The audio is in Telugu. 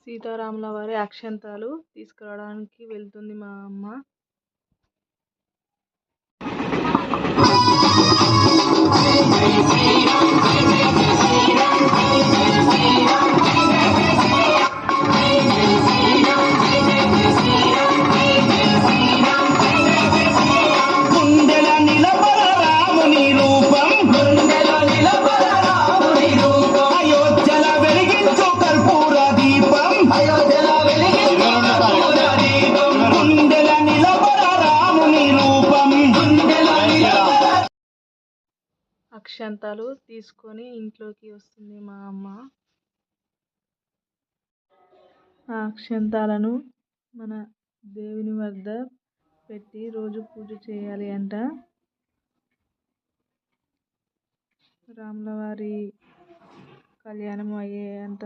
సీతారాముల వారి అక్షంతాలు తీసుకురావడానికి వెళ్తుంది మా అమ్మ. అక్షంతాలు తీసుకొని ఇంట్లోకి వస్తుంది మా అమ్మ. ఆ అక్షంతాలను మన దేవుని వద్ద పెట్టి రోజు పూజ చేయాలి అంట. రాముల వారి కళ్యాణం అయ్యేంత